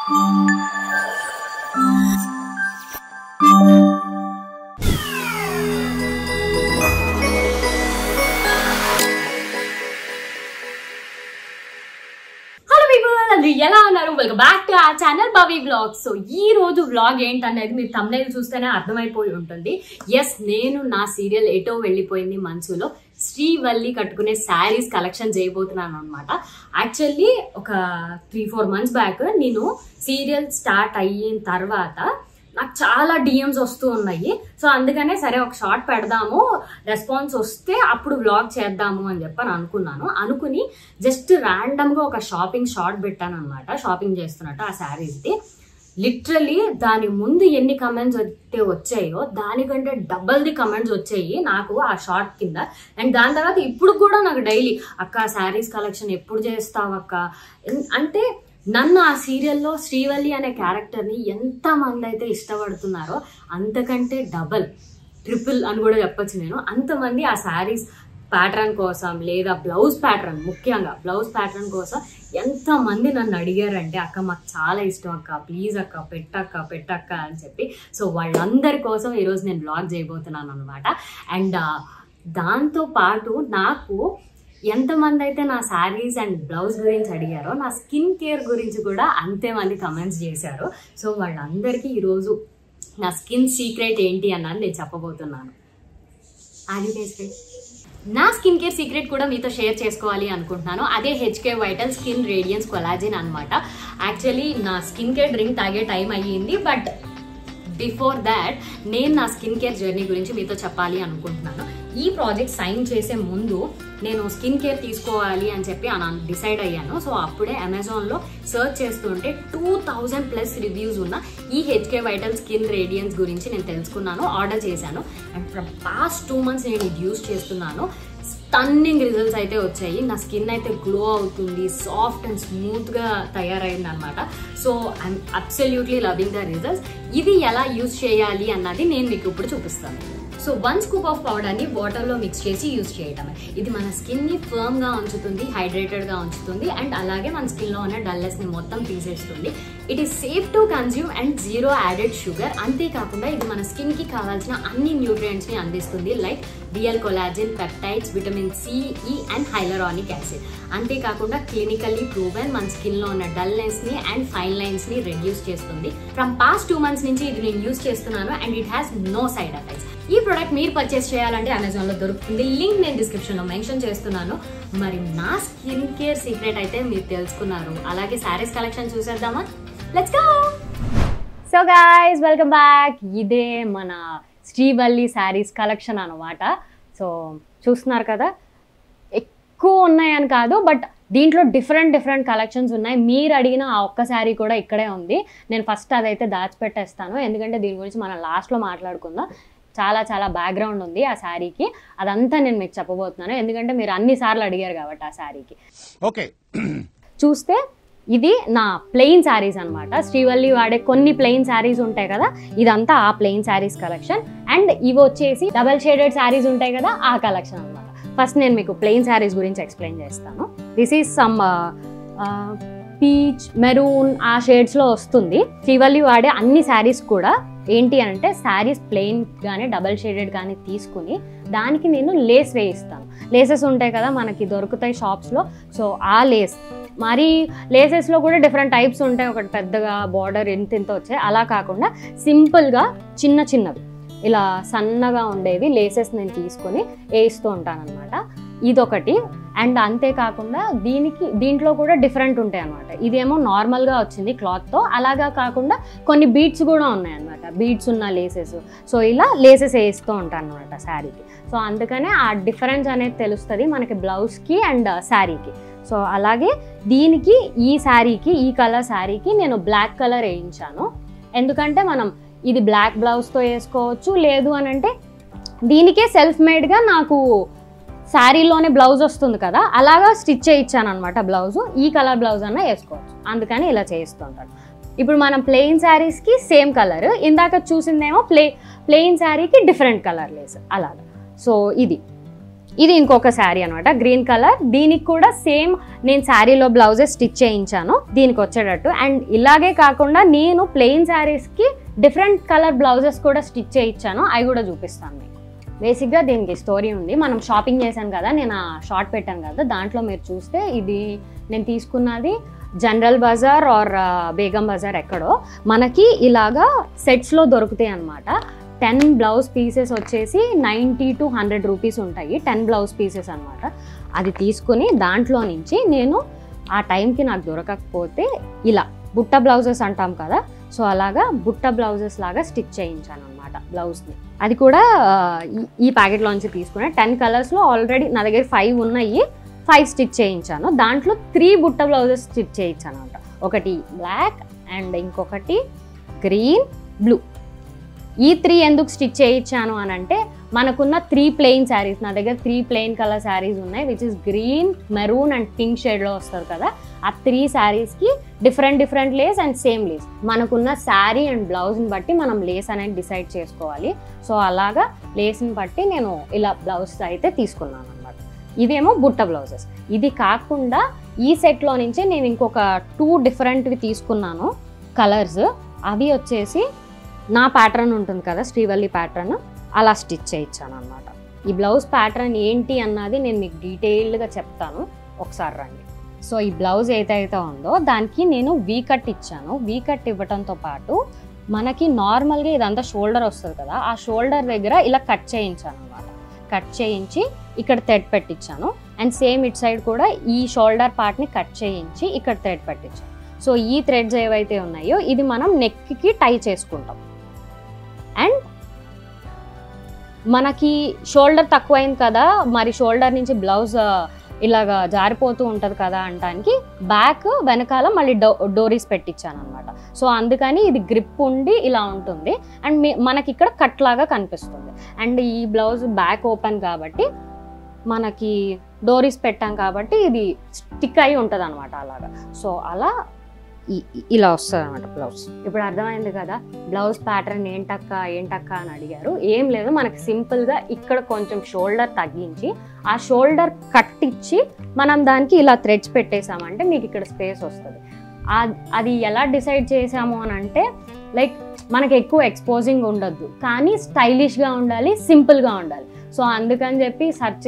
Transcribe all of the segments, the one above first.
ఎలా ఉన్నారు? Welcome back to our channel Bhavi vlogs. So ఈ రోజు వ్లాగ్ ఏంటనేది మీరు థంబ్నెయిల్ చూస్తేనే అర్థమైపోయి ఉంటుంది. ఎస్, నేను నా సీరియల్ ఎటో వెళ్ళిపోయింది మనసులో శ్రీవల్లి కట్టుకునే శారీస్ కలెక్షన్ చేయబోతున్నాను అనమాట. యాక్చువల్లీ ఒక 3-4 months బ్యాక్ నేను సీరియల్ స్టార్ట్ అయిన తర్వాత నాకు చాలా డిఎమ్స్ వస్తూ ఉన్నాయి. సో అందుకనే సరే ఒక షార్ట్ పెడదాము, రెస్పాన్స్ వస్తే అప్పుడు వ్లాగ్ చేద్దాము అని చెప్పని అనుకుని జస్ట్ ర్యాండమ్ గా ఒక షాపింగ్ షార్ట్ పెట్టాను అనమాట. షాపింగ్ చేస్తున్నట్టు ఆ శారీస్ది. లిటరలీ దాని ముందు ఎన్ని కమెంట్స్ అయితే వచ్చాయో దానికంటే డబల్ ది కమెంట్స్ వచ్చాయి నాకు ఆ షార్ట్ కింద. అండ్ దాని తర్వాత ఇప్పుడు కూడా నాకు డైలీ అక్క శారీస్ కలెక్షన్ ఎప్పుడు చేస్తావు అక్క అంటే, నన్ను ఆ సీరియల్లో శ్రీవల్లి అనే క్యారెక్టర్ని ఎంతమంది అయితే ఇష్టపడుతున్నారో అంతకంటే డబల్ ట్రిపుల్ అని కూడా చెప్పచ్చు నేను. అంతమంది ఆ శారీస్ ప్యాటర్న్ కోసం లేదా బ్లౌజ్ ప్యాటర్న్, ముఖ్యంగా బ్లౌజ్ ప్యాటర్న్ కోసం ఎంతమంది నన్ను అడిగారంటే అక్క మాకు చాలా ఇష్టం అక్క, ప్లీజ్ అక్క పెట్టక్క అని చెప్పి. సో వాళ్ళందరి కోసం ఈరోజు నేను బ్లాగ్ చేయబోతున్నాను అనమాట. అండ్ దాంతో పాటు నాకు ఎంతమంది అయితే నా శారీస్ అండ్ బ్లౌజ్ గురించి అడిగారో నా స్కిన్ కేర్ గురించి కూడా అంతే మంది కమెంట్స్ చేశారు. సో వాళ్ళందరికీ ఈరోజు నా స్కిన్ సీక్రెట్ ఏంటి అన్నది నేను చెప్పబోతున్నాను. నా స్కిన్ కేర్ సీక్రెట్ కూడా మీతో షేర్ చేసుకోవాలి అనుకుంటున్నాను. అదే HK vital skin radiance collagen అనమాట. యాక్చువల్లీ నా స్కిన్ కేర్ డ్రింక్ తాగే టైం అయ్యింది, బట్ బిఫోర్ దాట్ నేను నా స్కిన్ కేర్ జర్నీ గురించి మీతో చెప్పాలి అనుకుంటున్నాను. ఈ ప్రాజెక్ట్ సైన్ చేసే ముందు నేను స్కిన్ కేర్ తీసుకోవాలి అని చెప్పి డిసైడ్ అయ్యాను. సో అప్పుడే అమెజాన్లో సర్చ్ చేస్తుంటే 2000+ రివ్యూస్ ఉన్న ఈ హెచ్కే వైటల్ స్కిన్ రేడియన్స్ గురించి నేను తెలుసుకున్నాను, ఆర్డర్ చేశాను. అండ్ ఫ్రమ్ పాస్ట్ 2 months నేను ఇది యూజ్ చేస్తున్నాను. స్టన్నింగ్ రిజల్ట్స్ అయితే వచ్చాయి. నా స్కిన్ అయితే గ్లో అవుతుంది, సాఫ్ట్ అండ్ స్మూత్గా తయారైంది అనమాట. So I'm absolutely loving the results. ఇది ఎలా యూజ్ చేయాలి అన్నది నేను మీకు ఇప్పుడు చూపిస్తాను. సో 1 scoop ఆఫ్ పౌడర్ని వాటర్లో మిక్స్ చేసి యూజ్ చేయటమే. ఇది మన స్కిన్ని ఫర్మ్గా ఉంచుతుంది, హైడ్రేటెడ్గా ఉంచుతుంది, అండ్ అలాగే మన స్కిన్లో ఉన్న డల్నెస్ని మొత్తం తీసేస్తుంది. It is safe to consume and 0 added sugar. అంతేకాకుండా ఇది మన స్కిన్కి కావాల్సిన అన్ని న్యూట్రియంట్స్ని అందిస్తుంది, like real collagen, peptides, vitamin C, E and hyaluronic acid. అంతేకాకుండా క్లినికల్లీ ప్రూవెన్ మన స్కిన్లో ఉన్న డల్నెస్ని అండ్ ఫైన్ లైన్స్ని రెడ్యూస్ చేస్తుంది. ఫ్రమ్ పాస్ట్ 2 months నుంచి ఇది నేను యూజ్ చేస్తున్నాను and it has no side effects. ఈ ప్రోడక్ట్ మీరు పర్చేస్ చేయాలంటే అమెజాన్లో దొరుకుతుంది, లింక్ నేను డిస్క్రిప్షన్లో మెన్షన్ చేస్తున్నాను. మరి నా స్కిన్ కేర్ సీక్రెట్ అయితే మీరు తెలుసుకున్నారు. అలాగే శారీస్ కలెక్షన్ చూసేద్దామా? Let's go. So guys, welcome back. ఇదే మన శ్రీవల్లి శారీస్ కలెక్షన్ అనమాట. సో చూస్తున్నారు కదా, ఎక్కువ ఉన్నాయని కాదు, బట్ దీంట్లో డిఫరెంట్ కలెక్షన్స్ ఉన్నాయి. మీరు అడిగిన ఆ ఒక్క శారీ కూడా ఇక్కడే ఉంది. నేను ఫస్ట్ అదైతే దాచిపెట్టేస్తాను, ఎందుకంటే దీని గురించి మనం లాస్ట్లో మాట్లాడుకుందాం. చాలా బ్యాక్గ్రౌండ్ ఉంది ఆ శారీకి, అదంతా నేను మీకు చెప్పబోతున్నాను, ఎందుకంటే మీరు అన్నిసార్లు అడిగారు కాబట్టి ఆ శారీకి. ఓకే, చూస్తే ఇది నా ప్లెయిన్ శారీస్ అనమాట. శ్రీవల్లి వాడే కొన్ని ప్లెయిన్ శారీస్ ఉంటాయి కదా, ఇదంతా ఆ ప్లెయిన్ శారీస్ కలెక్షన్. అండ్ ఇవి వచ్చేసి డబల్ షేడెడ్ శారీస్ ఉంటాయి కదా, ఆ కలెక్షన్ అనమాట. ఫస్ట్ నేను మీకు ప్లెయిన్ శారీస్ గురించి ఎక్స్ప్లెయిన్ చేస్తాను. This is some peach, maroon ఆ షేడ్స్లో వస్తుంది. శ్రీవల్లి వాడే అన్ని శారీస్ కూడా ఏంటి అంటే శారీస్ ప్లెయిన్ కానీ డబల్ షేడెడ్ కానీ తీసుకుని దానికి నేను లేస్ వేయిస్తాను. లేసెస్ ఉంటాయి కదా మనకి దొరుకుతాయి షాప్స్లో. సో ఆ లేస్, మరి లేసెస్లో కూడా డిఫరెంట్ టైప్స్ ఉంటాయి. ఒకటి పెద్దగా బార్డర్ ఇంత వచ్చాయి, అలా కాకుండా సింపుల్గా చిన్నవి ఇలా సన్నగా ఉండేవి లేసెస్ నేను తీసుకొని వేయిస్తూ ఉంటాను అనమాట. ఇదొకటి. అండ్ అంతేకాకుండా దీంట్లో కూడా డిఫరెంట్ ఉంటాయి అనమాట. ఇదేమో నార్మల్గా వచ్చింది క్లాత్తో, అలాగా కాకుండా కొన్ని బీడ్స్ కూడా ఉన్నాయన్నమాట, బీడ్స్ ఉన్న లేసెస్. సో ఇలా లేసెస్ వేస్తూ ఉంటాను అనమాట శారీకి. సో అందుకనే ఆ డిఫరెన్స్ అనేది తెలుస్తుంది మనకి బ్లౌజ్కి అండ్ శారీకి. సో అలాగే దీనికి ఈ శారీకి, ఈ కలర్ శారీకి నేను బ్లాక్ కలర్ వేయించాను. ఎందుకంటే మనం ఇది బ్లాక్ బ్లౌజ్తో వేసుకోవచ్చు, లేదు అని అంటే దీనికే సెల్ఫ్ మేడ్గా నాకు శారీలోనే బ్లౌజ్ వస్తుంది కదా, అలాగా స్టిచ్ చేయించాను అనమాట బ్లౌజు. ఈ కలర్ బ్లౌజ్ అన్నా వేసుకోవచ్చు, అందుకని ఇలా చేస్తుంటాను. ఇప్పుడు మనం ప్లెయిన్ శారీస్కి సేమ్ కలర్, ఇందాక చూసిందేమో ప్లెయిన్ శారీకి డిఫరెంట్ కలర్ లేస్ అలాగా. సో ఇది ఇది ఇంకొక శారీ అనమాట, గ్రీన్ కలర్. దీనికి కూడా సేమ్ నేను శారీలో బ్లౌజెస్ స్టిచ్ చేయించాను దీనికి వచ్చేటట్టు. అండ్ ఇలాగే కాకుండా నేను ప్లెయిన్ శారీస్కి డిఫరెంట్ కలర్ బ్లౌజెస్ కూడా స్టిచ్ చేయించాను, అవి కూడా చూపిస్తాను మీకు. బేసిక్గా దీనికి స్టోరీ ఉంది. మనం షాపింగ్ చేశాను కదా, నేను ఆ షార్ట్ పెట్టాను కదా, దాంట్లో మీరు చూస్తే ఇది నేను తీసుకున్నది జనరల్ బజార్ ఆర్ బేగం బజార్ ఎక్కడో. మనకి ఇలాగా సెట్స్లో దొరుకుతాయి అనమాట. 10 బ్లౌజ్ పీసెస్ వచ్చేసి 90 to 100 రూపీస్ ఉంటాయి, 10 బ్లౌజ్ పీసెస్ అనమాట. అది తీసుకుని దాంట్లో నుంచి నేను ఆ టైంకి నాకు దొరకకపోతే ఇలా బుట్ట బ్లౌజెస్ అంటాం కదా, సో అలాగా బుట్ట బ్లౌజెస్ లాగా స్టిచ్ చేయించాను అనమాట బ్లౌజ్ని. అది కూడా ఈ ప్యాకెట్లోంచి తీసుకున్నా. 10 కలర్స్లో ఆల్రెడీ నా దగ్గర 5 ఉన్నాయి, 5 స్టిచ్ చేయించాను. దాంట్లో 3 బుట్ట బ్లౌజెస్ స్టిచ్ చేయించాను అనమాట. ఒకటి బ్లాక్ అండ్ ఇంకొకటి గ్రీన్, బ్లూ. ఈ 3 ఎందుకు స్టిచ్ చేయించాను అని అంటే, మనకున్న 3 ప్లెయిన్ శారీస్, నా దగ్గర 3 ప్లెయిన్ కలర్ శారీస్ ఉన్నాయి, which is green, maroon and pink షేడ్లో వస్తారు కదా. ఆ 3 శారీస్కి different Lay's and same Lay's. మనకున్న శారీ అండ్ బ్లౌజ్ని బట్టి మనం లేస్ అనేది డిసైడ్ చేసుకోవాలి. సో అలాగా లేస్ని బట్టి నేను ఇలా బ్లౌజ్ అయితే తీసుకున్నాను అనమాట. ఇవేమో బుట్ట బ్లౌజెస్. ఇది కాకుండా ఈ సెట్లో నుంచి నేను ఇంకొక 2 డిఫరెంట్వి తీసుకున్నాను కలర్స్. అవి వచ్చేసి నా ప్యాటర్న్ ఉంటుంది కదా, శ్రీవల్లి ప్యాటర్న్, అలా స్టిచ్ చేయించాను అనమాట. ఈ బ్లౌజ్ ప్యాటర్న్ ఏంటి అన్నది నేను మీకు డీటెయిల్డ్గా చెప్తాను, ఒకసారి రండి. సో ఈ బ్లౌజ్ ఏదైతే ఉందో దానికి నేను వీ కట్ ఇచ్చాను. వీ కట్ ఇవ్వడంతో పాటు మనకి నార్మల్గా ఇదంతా షోల్డర్ వస్తుంది కదా, ఆ షోల్డర్ దగ్గర ఇలా కట్ చేయించాను అనమాట. కట్ చేయించి ఇక్కడ థ్రెడ్ పెట్టించాను. అండ్ సేమ్ ఇట్ సైడ్ కూడా ఈ షోల్డర్ పార్ట్ని కట్ చేయించి ఇక్కడ థ్రెడ్ పెట్టించాను. సో ఈ థ్రెడ్స్ ఏవైతే ఉన్నాయో ఇది మనం నెక్కి టై చేసుకుంటాం. అండ్ మనకి షోల్డర్ తక్కువైంది కదా, మరి షోల్డర్ నుంచి బ్లౌజ్ ఇలాగా జారిపోతూ ఉంటుంది కదా అనడానికి బ్యాక్ వెనకాల మళ్ళీ డోరీస్ పెట్టించాను అనమాట. సో అందుకని ఇది గ్రిప్ ఉండి ఇలా ఉంటుంది. అండ్ మనకి ఇక్కడ కట్ లాగా కనిపిస్తుంది. అండ్ ఈ బ్లౌజ్ బ్యాక్ ఓపెన్ కాబట్టి మనకి డోరీస్ పెట్టాం కాబట్టి ఇది స్టిక్ అయి ఉంటుంది అనమాట అలాగా. సో అలా ఇలా వస్తుంది అనమాట బ్లౌజ్. ఇప్పుడు అర్థమైంది కదా బ్లౌజ్ ప్యాటర్న్ ఏంటక్క అని అడిగారు. ఏం లేదు, మనకి సింపుల్గా ఇక్కడ కొంచెం షోల్డర్ తగ్గించి ఆ షోల్డర్ కట్ ఇచ్చి మనం దానికి ఇలా థ్రెడ్స్ పెట్టేసామంటే మీకు ఇక్కడ స్పేస్ వస్తుంది. అది ఎలా డిసైడ్ చేసాము అని అంటే, లైక్ మనకి ఎక్కువ ఎక్స్పోజింగ్ ఉండద్దు కానీ స్టైలిష్గా ఉండాలి, సింపుల్గా ఉండాలి. సో అందుకని చెప్పి సెర్చ్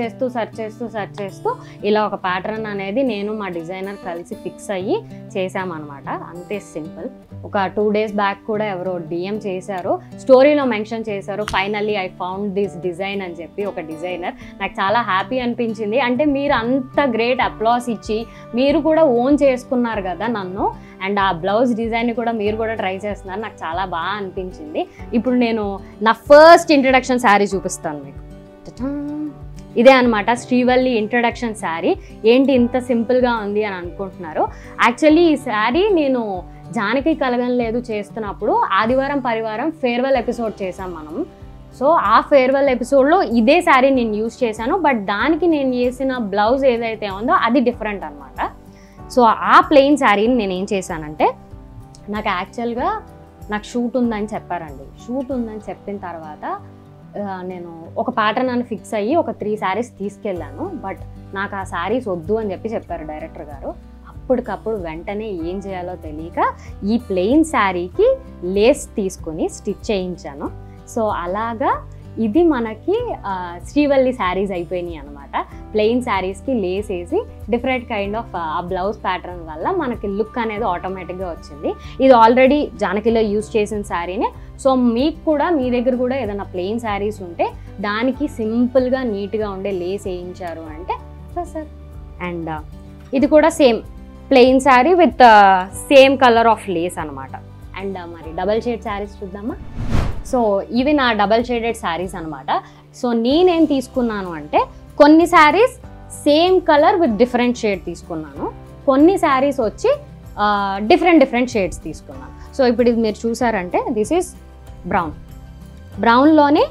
చేస్తూ ఇలా ఒక ప్యాటర్న్ అనేది నేను మా డిజైనర్ కలిసి ఫిక్స్ అయ్యి చేసామన్నమాట. అంతే సింపుల్. ఒక 2 days బ్యాక్ కూడా ఎవరో DM చేశారు, స్టోరీలో మెన్షన్ చేశారు, finally I found this design అని చెప్పి ఒక డిజైనర్. నాకు చాలా హ్యాపీ అనిపించింది. అంటే మీరు అంత గ్రేట్ అప్లాస్ ఇచ్చి మీరు కూడా ఓన్ చేసుకున్నారు కదా నన్ను, అండ్ ఆ బ్లౌజ్ డిజైన్ కూడా మీరు కూడా ట్రై చేస్తున్నారు. నాకు చాలా బాగా అనిపించింది. ఇప్పుడు నేను నా ఫస్ట్ ఇంట్రడక్షన్ శారీ చూపిస్తాను మీకు. ఇదే అనమాట శ్రీవల్లి ఇంట్రడక్షన్ శారీ. ఏంటి ఇంత సింపుల్గా ఉంది అని అనుకుంటున్నారు. యాక్చువల్లీ ఈ శారీ నేను జానకి కలగనలేదు చేస్తున్నప్పుడు ఆదివారం పరివారం ఫేర్వెల్ ఎపిసోడ్ చేసాం మనం. సో ఆ ఫేర్వెల్ ఎపిసోడ్లో ఇదే శారీ నేను యూజ్ చేశాను. బట్ దానికి నేను చేసిన బ్లౌజ్ ఏదైతే ఉందో అది డిఫరెంట్ అనమాట. సో ఆ ప్లెయిన్ శారీని నేను ఏం చేశానంటే, నాకు యాక్చువల్గా నాకు షూట్ ఉందని చెప్పారండి. షూట్ ఉందని చెప్పిన తర్వాత నేను ఒక ప్యాటర్న్ అని ఫిక్స్ అయ్యి ఒక 3 శారీస్ తీసుకెళ్ళాను. బట్ నాకు ఆ శారీస్ వద్దు అని చెప్పారు డైరెక్టర్ గారు. అప్పటికప్పుడు వెంటనే ఏం చేయాలో తెలియక ఈ ప్లెయిన్ శారీకి లేస్ తీసుకొని స్టిచ్ చేయించాను. సో అలాగా ఇది మనకి శ్రీవల్లి శారీస్ అయిపోయినాయి అనమాట. ప్లెయిన్ శారీస్కి లేస్ వేసి డిఫరెంట్ కైండ్ ఆఫ్ ఆ బ్లౌజ్ ప్యాటర్న్ వల్ల మనకి లుక్ అనేది ఆటోమేటిక్గా వచ్చింది. ఇది ఆల్రెడీ జానకిలో యూజ్ చేసిన శారీనే. సో మీకు కూడా మీ దగ్గర కూడా ఏదైనా ప్లెయిన్ శారీస్ ఉంటే దానికి సింపుల్గా నీట్గా ఉండే లేస్ వేయించారు అంటే సార్. అండ్ ఇది కూడా same plain sari with same colour of Lay's అనమాట. అండ్ మరి డబల్ షేడ్ శారీస్ చూద్దామా. సో ఇవి నా డబల్ షేడెడ్ శారీస్ అనమాట. సో నేనేం తీసుకున్నాను అంటే, కొన్ని saris same colour with different shade తీసుకున్నాను, కొన్ని శారీస్ వచ్చి డిఫరెంట్ షేడ్స్ తీసుకున్నాను. సో ఇప్పుడు ఇది మీరు చూసారంటే దిస్ ఈజ్ బ్రౌన్లోనే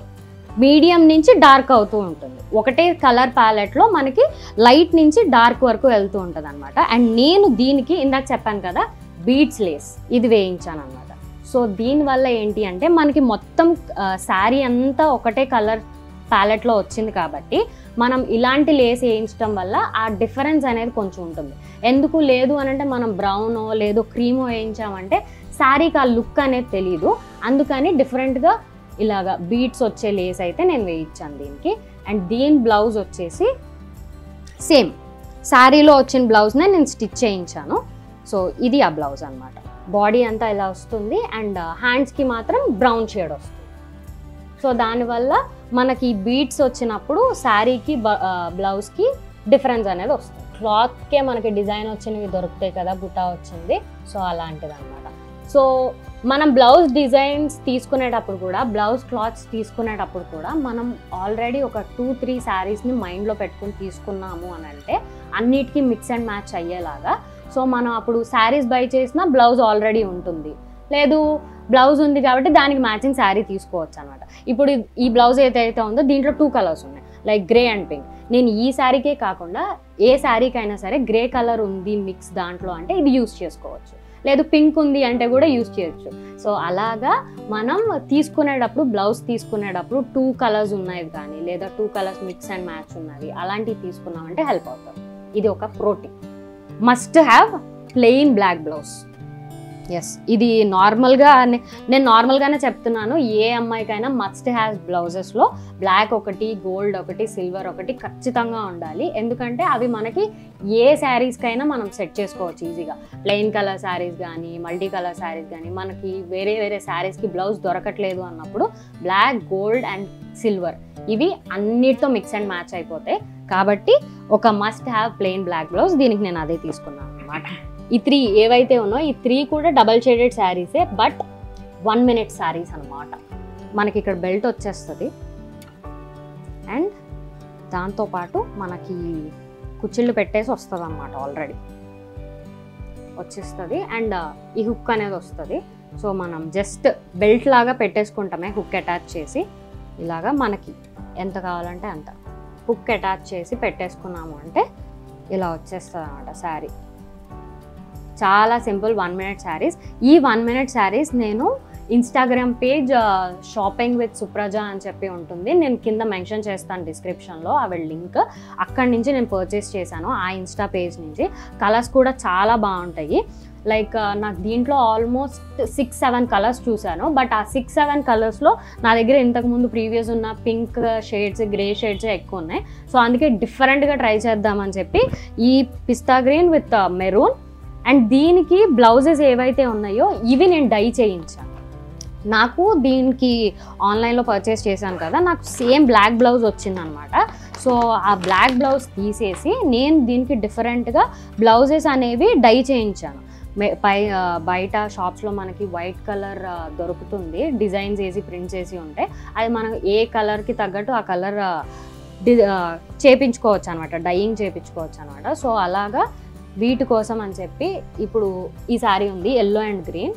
మీడియం నుంచి డార్క్ అవుతూ ఉంటుంది. ఒకటే కలర్ ప్యాలెట్లో మనకి లైట్ నుంచి డార్క్ వరకు వెళ్తూ ఉంటుంది అనమాట. అండ్ నేను దీనికి ఇందాక చెప్పాను కదా బీడ్స్ లేస్, ఇది వేయించాను అనమాట. సో దీనివల్ల ఏంటి అంటే మనకి మొత్తం శారీ అంతా ఒకటే కలర్ ప్యాలెట్లో వచ్చింది కాబట్టి మనం ఇలాంటి లేస్ వేయించడం వల్ల ఆ డిఫరెన్స్ అనేది కొంచెం ఉంటుంది. ఎందుకు లేదు అని అంటే మనం బ్రౌనో లేదో క్రీమో వేయించామంటే శారీకి ఆ లుక్ అనేది తెలియదు. అందుకని డిఫరెంట్గా ఇలాగా బీట్స్ వచ్చే లేస్ అయితే నేను వేయించాను దీనికి. అండ్ దీని బ్లౌజ్ వచ్చేసి సేమ్ శారీలో వచ్చిన బ్లౌజ్నే నేను స్టిచ్ చేయించాను. సో ఇది ఆ బ్లౌజ్ అనమాట. బాడీ అంతా ఇలా వస్తుంది అండ్ హ్యాండ్స్కి మాత్రం బ్రౌన్ షేడ్ వస్తుంది. సో దానివల్ల మనకి బీట్స్ వచ్చినప్పుడు శారీకి బ్లౌజ్కి డిఫరెన్స్ అనేది వస్తుంది. క్లాత్కే మనకి డిజైన్ వచ్చినవి దొరుకుతాయి కదా, బుటా వచ్చింది, సో అలాంటిది అనమాట. సో మనం బ్లౌజ్ డిజైన్స్ తీసుకునేటప్పుడు కూడా, బ్లౌజ్ క్లాత్స్ తీసుకునేటప్పుడు కూడా మనం ఆల్రెడీ ఒక 2-3 శారీస్ని మైండ్లో పెట్టుకుని తీసుకున్నాము అని అంటే అన్నిటికీ మిక్స్ అండ్ మ్యాచ్ అయ్యేలాగా. సో మనం అప్పుడు శారీస్ బై చేసిన బ్లౌజ్ ఆల్రెడీ ఉంటుంది, లేదు బ్లౌజ్ ఉంది కాబట్టి దానికి మ్యాచింగ్ శారీ తీసుకోవచ్చు అనమాట. ఇప్పుడు ఈ బ్లౌజ్ ఏదైతే ఉందో దీంట్లో 2 కలర్స్ ఉన్నాయి, లైక్ గ్రే అండ్ పింక్. నేను ఈ శారీకే కాకుండా ఏ శారీకైనా సరే గ్రే కలర్ ఉంది మిక్స్ దాంట్లో అంటే ఇది యూస్ చేసుకోవచ్చు, లేదు పింక్ ఉంది అంటే కూడా యూస్ చేయొచ్చు. సో అలాగా మనం తీసుకునేటప్పుడు బ్లౌజ్ తీసుకునేటప్పుడు 2 కలర్స్ ఉన్నాయి కానీ లేదా 2 కలర్స్ మిక్స్ అండ్ మ్యాచ్ ఉన్నవి అలాంటివి తీసుకున్నామంటే హెల్ప్ అవుతుంది. ఇది ఒక protein. Must have plain black blouse. Yes, ఇది నార్మల్గా నేను నార్మల్గానే చెప్తున్నాను. ఏ అమ్మాయికైనా మస్ట్ హ్యావ్ బ్లౌజెస్లో బ్లాక్ ఒకటి, గోల్డ్ ఒకటి, సిల్వర్ ఒకటి ఖచ్చితంగా ఉండాలి. ఎందుకంటే అవి మనకి ఏ శారీస్కైనా మనం సెట్ చేసుకోవచ్చు ఈజీగా. ప్లెయిన్ కలర్ శారీస్ కానీ, మల్టీ కలర్ శారీస్ కానీ, మనకి వేరే వేరే శారీస్కి బ్లౌజ్ దొరకట్లేదు అన్నప్పుడు బ్లాక్, గోల్డ్ అండ్ సిల్వర్ ఇవి అన్నిటితో మిక్స్ అండ్ మ్యాచ్ అయిపోతాయి. కాబట్టి ఒక must have plain black blouse. దీనికి నేను అదే తీసుకున్నాను అనమాట. ఈ 3 ఏవైతే ఉన్నాయో ఈ 3 కూడా డబల్ షేడెడ్ శారీసే, బట్ 1 minute శారీస్ అనమాట. మనకి ఇక్కడ బెల్ట్ వచ్చేస్తుంది అండ్ దాంతోపాటు మనకి కుచ్చిళ్ళు పెట్టేసి వస్తుంది అనమాట, ఆల్రెడీ వచ్చేస్తుంది. అండ్ ఈ హుక్ అనేది వస్తుంది. సో మనం జస్ట్ బెల్ట్ లాగా పెట్టేసుకుంటామే, హుక్ అటాచ్ చేసి ఇలాగా మనకి ఎంత కావాలంటే అంత హుక్ అటాచ్ చేసి పెట్టేసుకున్నాము అంటే ఇలా వచ్చేస్తుంది అనమాట శారీ. చాలా సింపుల్ 1 minute శారీస్. ఈ 1 minute శారీస్ నేను Instagram page shopping with Supraja అని చెప్పి ఉంటుంది, నేను కింద మెన్షన్ చేస్తాను డిస్క్రిప్షన్లో ఆవిడ లింక్. అక్కడి నుంచి నేను పర్చేస్ చేశాను, ఆ ఇన్స్టా పేజ్ నుంచి. కలర్స్ కూడా చాలా బాగుంటాయి. లైక్ నాకు దీంట్లో ఆల్మోస్ట్ 6-7 కలర్స్ చూశాను, బట్ ఆ 6-7 కలర్స్లో నా దగ్గర ఇంతకుముందు ప్రీవియస్ ఉన్న పింక్ షేడ్స్, గ్రే షేడ్స్ ఎక్కువ ఉన్నాయి. సో అందుకే డిఫరెంట్గా ట్రై చేద్దామని చెప్పి ఈ పిస్తా గ్రీన్ విత్ మెరూన్ అండ్ దీనికి బ్లౌజెస్ ఏవైతే ఉన్నాయో ఇవి నేను డై చేయించాను. నాకు దీనికి ఆన్లైన్లో పర్చేస్ చేశాను కదా, నాకు సేమ్ బ్లాక్ బ్లౌజ్ వచ్చిందనమాట. సో ఆ బ్లాక్ బ్లౌజ్ తీసేసి నేను దీనికి డిఫరెంట్గా బ్లౌజెస్ అనేవి డై చేయించాను. బయట షాప్స్లో మనకి వైట్ కలర్ దొరుకుతుంది, డిజైన్స్ వేసి ప్రింట్స్ వేసి ఉంటాయి. అది మనం ఏ కలర్కి తగ్గట్టు ఆ కలర్ చేయించుకోవచ్చు అనమాట, డైయింగ్ చేయించుకోవచ్చు అనమాట. సో అలాగా వీటి కోసం అని చెప్పి ఇప్పుడు ఈ శారీ ఉంది ఎల్లో అండ్ గ్రీన్.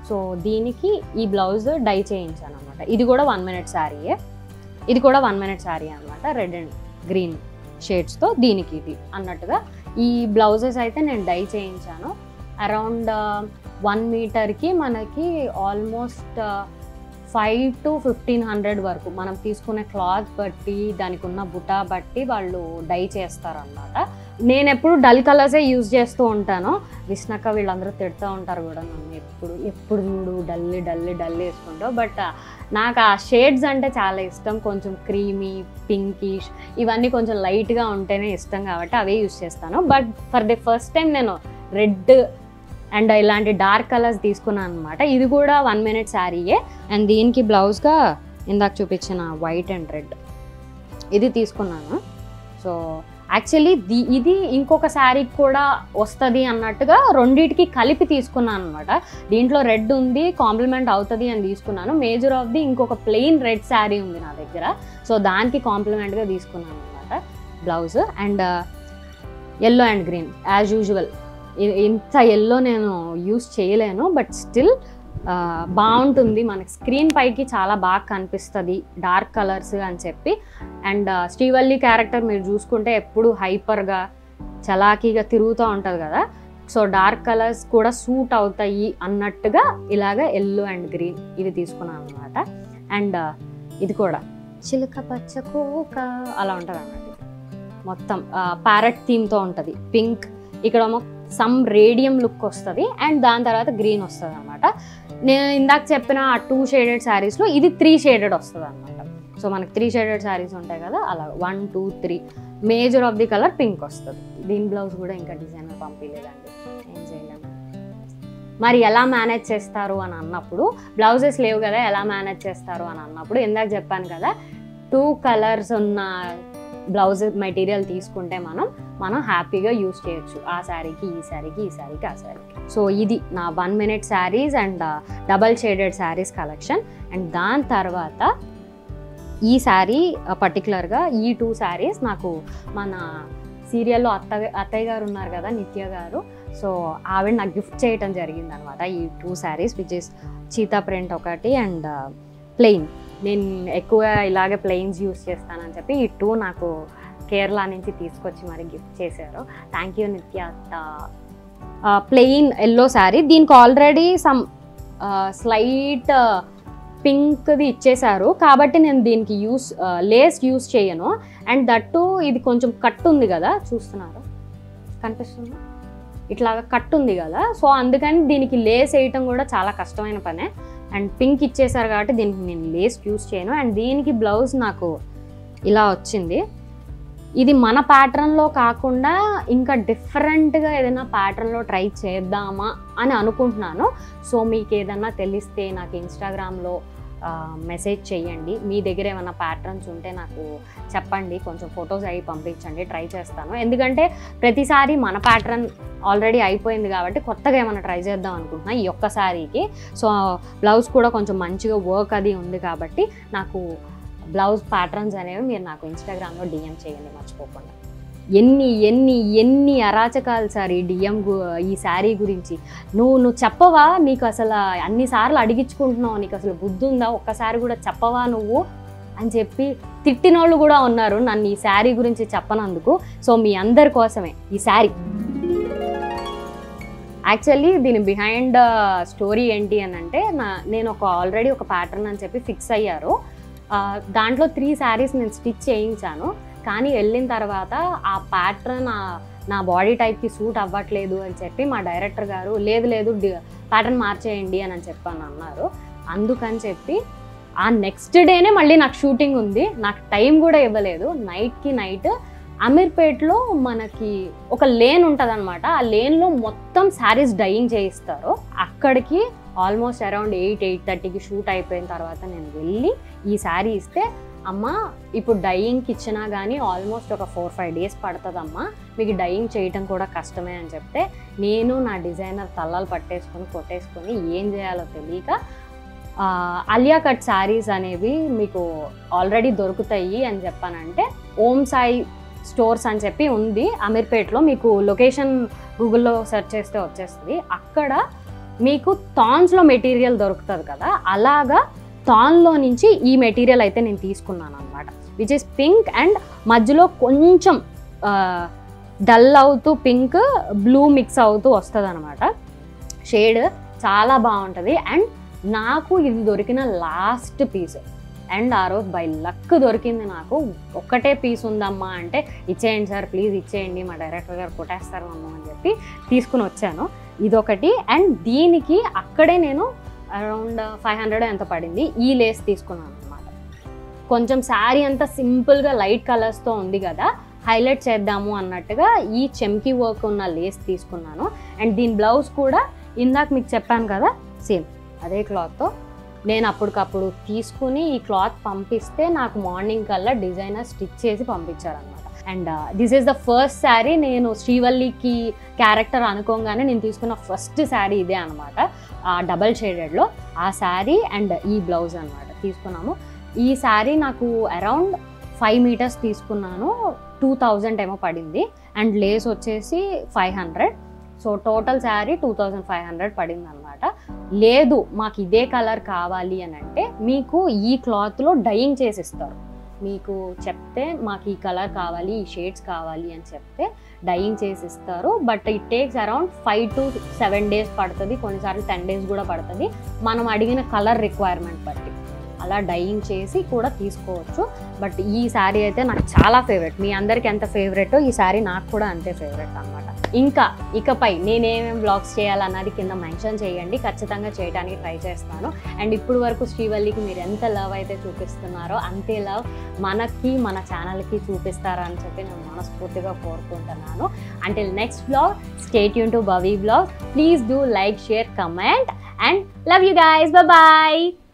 సో దీనికి ఈ బ్లౌజ్ డై చేయించాను అనమాట. ఇది కూడా 1 minute శారీయే, ఇది కూడా 1 minute శారీ అనమాట, రెడ్ అండ్ గ్రీన్ షేడ్స్తో దీనికి ఇది అన్నట్టుగా. ఈ బ్లౌజెస్ అయితే నేను డై చేయించాను. అరౌండ్ 1 మీటర్కి మనకి ఆల్మోస్ట్ 500 to 1500 వరకు మనం తీసుకునే క్లాత్ బట్టి, దానికి ఉన్న బుటా బట్టి వాళ్ళు డై చేస్తారన్నమాట. నేను ఎప్పుడు డల్ కలర్సే యూజ్ చేస్తూ ఉంటాను. విష్ణక్క వీళ్ళందరూ తిడుతూ ఉంటారు కూడా నన్ను, ఎప్పుడు చూడు డల్ వేసుకుంటావు. బట్ నాకు ఆ షేడ్స్ అంటే చాలా ఇష్టం, కొంచెం క్రీమీ, పింకిష్, ఇవన్నీ కొంచెం లైట్గా ఉంటేనే ఇష్టం కాబట్టి అవే యూజ్ చేస్తాను. But for the first time నేను రెడ్ అండ్ ఇలాంటి డార్క్ కలర్స్ తీసుకున్నాను అనమాట. ఇది కూడా 1 minute శారీయే. అండ్ దీనికి బ్లౌజ్గా ఇందాక చూపించిన వైట్ అండ్ రెడ్ ఇది తీసుకున్నాను. సో యాక్చువల్లీ ఇది ఇంకొక శారీకి కూడా వస్తుంది అన్నట్టుగా రెండింటికి కలిపి తీసుకున్నాను అనమాట. దీంట్లో రెడ్ ఉంది, కాంప్లిమెంట్ అవుతుంది అని తీసుకున్నాను. మేజర్ ఆఫ్ ది ఇంకొక ప్లెయిన్ రెడ్ శారీ ఉంది నా దగ్గర, సో దానికి కాంప్లిమెంట్గా తీసుకున్నాను అనమాట blouse. And yellow and green as usual. ఇంత ఎల్లో నేను యూస్ చేయలేను, బట్ స్టిల్ బాగుంటుంది, మనకి స్క్రీన్ పైకి చాలా బాగా కనిపిస్తుంది డార్క్ కలర్స్ అని చెప్పి. అండ్ శ్రీవల్లి క్యారెక్టర్ మీరు చూసుకుంటే ఎప్పుడు హైపర్గా చలాకీగా తిరుగుతూ ఉంటుంది కదా, సో డార్క్ కలర్స్ కూడా సూట్ అవుతాయి అన్నట్టుగా ఇలాగ ఎల్లో అండ్ గ్రీన్ ఇవి తీసుకున్నాను అనమాట. అండ్ ఇది కూడా చిలుక పచ్చ కోక అలా ఉంటుంది అన్నమాట. మొత్తం ప్యారెట్ థీమ్తో ఉంటుంది. పింక్ ఇక్కడ సమ్ రేడియం లుక్ వస్తుంది అండ్ దాని తర్వాత గ్రీన్ వస్తుంది అనమాట. నేను ఇందాక చెప్పిన ఆ 2 షేడెడ్ శారీస్లో ఇది 3 షేడెడ్ వస్తుంది అనమాట. సో మనకి 3 షేడెడ్ శారీస్ ఉంటాయి కదా, అలా 1 2 3 major of the colour pink వస్తుంది. దీని బ్లౌజ్ కూడా ఇంకా డిజైనర్ పంపించలేదండి, ఏం చేయలేము. మరి ఎలా మేనేజ్ చేస్తారు అని అన్నప్పుడు, బ్లౌజెస్ లేవు కదా ఎలా మేనేజ్ చేస్తారు అని అన్నప్పుడు, ఇందాక చెప్పాను కదా 2 కలర్స్ ఉన్న బ్లౌజ్ మెటీరియల్ తీసుకుంటే మనం హ్యాపీగా యూస్ చేయొచ్చు. ఆ శారీకి ఈ శారీకి, ఈ శారీకి ఆ శారీకి. సో ఇది నా 1 minute saris and double shaded saris collection. And దాని తర్వాత ఈ శారీ పర్టికులర్గా ఈ 2 శారీస్ నాకు మన సీరియల్లో అత్తయ్య గారు ఉన్నారు కదా, నిత్య గారు, సో ఆవిడ నాకు గిఫ్ట్ చేయటం జరిగింది అనమాట. ఈ 2 saris which is cheetah print ఒకటి అండ్ ప్లెయిన్. నేను ఎక్కువ ఇలాగే ప్లెయిన్స్ యూస్ చేస్తానని చెప్పి ఈ 2 నాకు కేరళ నుంచి తీసుకొచ్చి మరి గిఫ్ట్ చేశారు. థ్యాంక్ యూ నిత్య అత్త. ప్లెయిన్ ఎల్లో శారీ, దీనికి ఆల్రెడీ సమ్ స్లైట్ పింక్ది ఇచ్చేశారు కాబట్టి నేను దీనికి లేస్ యూస్ చేయను. అండ్ దట్టు ఇది కొంచెం కట్ ఉంది కదా, చూస్తున్నారు కనిపిస్తుంది, ఇట్లాగా కట్ ఉంది కదా, సో అందుకని దీనికి లేస్ వేయటం కూడా చాలా కష్టమైన పనే. అండ్ పింక్ ఇచ్చేసారు కాబట్టి దీనికి నేను లేస్ యూస్ చేయను. అండ్ దీనికి బ్లౌజ్ నాకు ఇలా వచ్చింది. ఇది మన ప్యాటర్న్లో కాకుండా ఇంకా డిఫరెంట్గా ఏదైనా ప్యాటర్న్లో ట్రై చేద్దామా అని అనుకుంటున్నాను. సో మీకు ఏదన్నా తెలిస్తే నాకు ఇన్స్టాగ్రామ్లో మెసేజ్ చేయండి. మీ దగ్గర ఏమైనా ప్యాటర్న్స్ ఉంటే నాకు చెప్పండి, కొంచెం ఫొటోస్ అవి పంపించండి, ట్రై చేస్తాను. ఎందుకంటే ప్రతిసారి మన ప్యాటర్న్ ఆల్రెడీ అయిపోయింది కాబట్టి కొత్తగా ఏమైనా ట్రై చేద్దాం అనుకుంటున్నా ఈ ఒక్క శారీకి. సో బ్లౌజ్ కూడా కొంచెం మంచిగా వర్క్ అది ఉంది కాబట్టి నాకు బ్లౌజ్ ప్యాటర్న్స్ అనేవి మీరు నాకు ఇన్స్టాగ్రామ్లో డిఎం చేయండి మర్చిపోకుండా. ఎన్ని అరాచకాలు సార్ ఈ ఈ శారీ గురించి. నువ్వు చెప్పవా, నీకు అసలు అన్నిసార్లు అడిగించుకుంటున్నావు, నీకు అసలు బుద్ధి ఉందా, ఒక్కసారి కూడా చెప్పవా నువ్వు అని చెప్పి తిట్టిన వాళ్ళు కూడా ఉన్నారు నన్ను ఈ శారీ గురించి చెప్పనందుకు. సో మీ అందరి కోసమే ఈ శారీ. యాక్చువల్లీ దీని బిహైండ్ స్టోరీ ఏంటి అని అంటే, నేను ఆల్రెడీ ఒక ప్యాటర్న్ అని చెప్పి ఫిక్స్ అయ్యారు. దాంట్లో 3 శారీస్ నేను స్టిచ్ చేయించాను. కానీ వెళ్ళిన తర్వాత ఆ ప్యాటర్న్ నా బాడీ టైప్కి సూట్ అవ్వట్లేదు అని చెప్పి మా డైరెక్టర్ గారు లేదు ప్యాటర్న్ మార్చేయండి అని చెప్పాను అన్నారు. అందుకని చెప్పి ఆ నెక్స్ట్ డేనే మళ్ళీ నాకు షూటింగ్ ఉంది. నాకు టైం కూడా ఇవ్వలేదు. నైట్కి నైట్ అమీర్పేట్లో మనకి ఒక లేన్ ఉంటుంది అనమాట. ఆ లేన్లో మొత్తం శారీస్ డైయింగ్ చేయిస్తారు. అక్కడికి ఆల్మోస్ట్ అరౌండ్ 8-8:30కి షూట్ అయిపోయిన తర్వాత నేను వెళ్ళి ఈ శారీ ఇస్తే, అమ్మ ఇప్పుడు డైయింగ్కి ఇచ్చినా కానీ ఆల్మోస్ట్ ఒక 4-5 days పడుతుందమ్మా, మీకు డైయింగ్ చేయటం కూడా కష్టమే అని చెప్తే నేను నా డిజైనర్ తల్లలు కొట్టేసుకొని ఏం చేయాలో తెలియక అలియా కట్ శారీస్ అనేవి మీకు ఆల్రెడీ దొరుకుతాయి అని చెప్పానంటే ఓం సాయి స్టోర్స్ అని చెప్పి ఉంది అమీర్పేట్లో. మీకు లొకేషన్ గూగుల్లో సెర్చ్ చేస్తే వచ్చేస్తుంది. అక్కడ మీకు థాన్స్లో మెటీరియల్ దొరుకుతుంది కదా, అలాగా థాన్లో నుంచి ఈ మెటీరియల్ అయితే నేను తీసుకున్నాను అనమాట. విచ్ ఇస్ పింక్ అండ్ మధ్యలో కొంచెం డల్ అవుతూ పింక్ బ్లూ మిక్స్ అవుతూ వస్తుంది అనమాట. షేడ్ చాలా బాగుంటుంది. అండ్ నాకు ఇది దొరికిన లాస్ట్ పీస్. అండ్ ఆ రోజు బై లక్ దొరికింది నాకు. ఒక్కటే పీస్ ఉందమ్మా అంటే, ఇచ్చేయండి సార్ ప్లీజ్ ఇచ్చేయండి, మా డైరెక్టర్ గారు కొట్టేస్తారు అమ్మ అని చెప్పి తీసుకుని వచ్చాను. ఇదొకటి. అండ్ దీనికి అక్కడే నేను అరౌండ్ 500 ఎంత పడింది ఈ లేస్ తీసుకున్నాను అనమాట. కొంచెం శారీ అంతా సింపుల్గా లైట్ కలర్స్తో ఉంది కదా, హైలైట్ చేద్దాము అన్నట్టుగా ఈ చెమ్కీ వర్క్ ఉన్న లేస్ తీసుకున్నాను. అండ్ దీని బ్లౌజ్ కూడా ఇందాక మీకు చెప్పాను కదా, సేమ్ అదే క్లాత్తో నేను అప్పటికప్పుడు తీసుకుని ఈ క్లాత్ పంపిస్తే నాకు మార్నింగ్ కల్లా డిజైనర్ స్టిచ్ చేసి పంపించారనమాట. And this is the first sari. నేను శ్రీవల్లికి క్యారెక్టర్ అనుకోగానే నేను తీసుకున్న ఫస్ట్ శారీ ఇదే అనమాట, డబల్ షేడెడ్లో ఆ శారీ అండ్ ఈ బ్లౌజ్ అనమాట తీసుకున్నాము. ఈ శారీ నాకు అరౌండ్ 5 meters తీసుకున్నాను, 2000 ఏమో పడింది. అండ్ లేస్ వచ్చేసి 500. సో టోటల్ శారీ 2500 పడింది అనమాట. లేదు మాకు ఇదే కలర్ కావాలి అని అంటే మీకు ఈ క్లాత్లో డైయింగ్ చేసిస్తారు. మీకు చెప్తే మాకు ఈ కలర్ కావాలి, ఈ షేడ్స్ కావాలి అని చెప్తే డైయింగ్ చేసిస్తారు. But it takes around 5 to 7 days పడుతుంది, కొన్నిసార్లు 10 days కూడా పడుతుంది, మనం అడిగిన కలర్ రిక్వైర్మెంట్ బట్టి. అలా డైయింగ్ చేసి కూడా తీసుకోవచ్చు. బట్ ఈ శారీ అయితే నాకు చాలా ఫేవరెట్. మీ అందరికి ఎంత ఫేవరెటో ఈ శారీ నాకు కూడా అంతే ఫేవరెట్ అనమాట. ఇంకా ఇకపై నేనేమేమి వ్లాగ్స్ చేయాలన్నది కింద మెన్షన్ చేయండి, ఖచ్చితంగా చేయడానికి ట్రై చేస్తాను. అండ్ ఇప్పుడు వరకు శ్రీవల్లికి మీరు ఎంత లవ్ అయితే చూపిస్తున్నారో అంతే లవ్ మనకి మన ఛానల్కి చూపిస్తారని చెప్పి నేను మనస్ఫూర్తిగా కోరుకుంటున్నాను. Until next vlog, stay tuned to Bhavi Vlogs. Please do like, share, comment and love you guys. Bye bye.